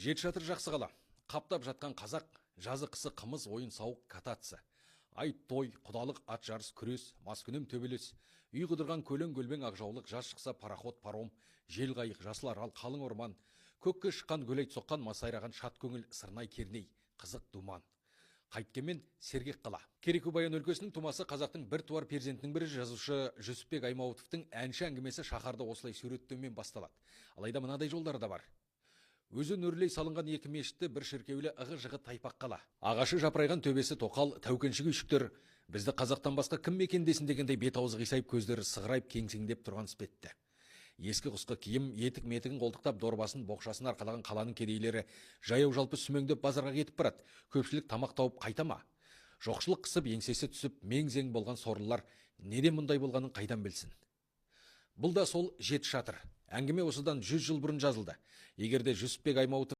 Жетішатыр жақсы қала. Қаптап жатқан қазақ, жазы қысы қымыз, ойын сауық, кататься. Айт той, құдалық, ат жарыс, күрес, маскүнем төбелес. Үй қыдырған көлен көлбең ақжаулық, жаз шықса пароход, паром, жел қайық, жасыл арал, қалың орман. Көкке шыққан гөлейт соққан масайраған шат көңіл, сырнай керней, қызық думан. Қайткенмен сергек қала. Кереку-Баян өлкесінің тумасы қазақтың бір туар перзентінің бірі жазушы Жүсіпбек Аймауытовтың әнші әңгімесі шаһарды осылай суреттеумен басталады. Алайда мынадай жолдары да бар. Өзін өрлей салынған екі мешітті бір шіркеулі ығы-жығы тайпақ қала. Ағашы жапырайған төбесі тоқал, тәукеншік үйшіктер бізді қазақтан басқа кім мекендесін дегендей бет аузы қисайып, көздері сығырайып кеңсеңдеп тұрған іспетті. Ескі құсқы киім, етік-метігін қолтықтап, дорбасын, боқшасын арқалаған қаланың кедейлері жаяу жалпы сүмеңдеп базарға кетіп барады. Көпшілік тамақ тауып қайта ма? Жоқшылық қысып, еңсесі түсіп, мең-зең болған сорлылар неден мұндай болғанын қайдан білсін? Бұл да сол Жетішатыр. Әңгіме осыдан 100 жыл бұрын жазылды. Егерде Жүсіпбек Аймауытов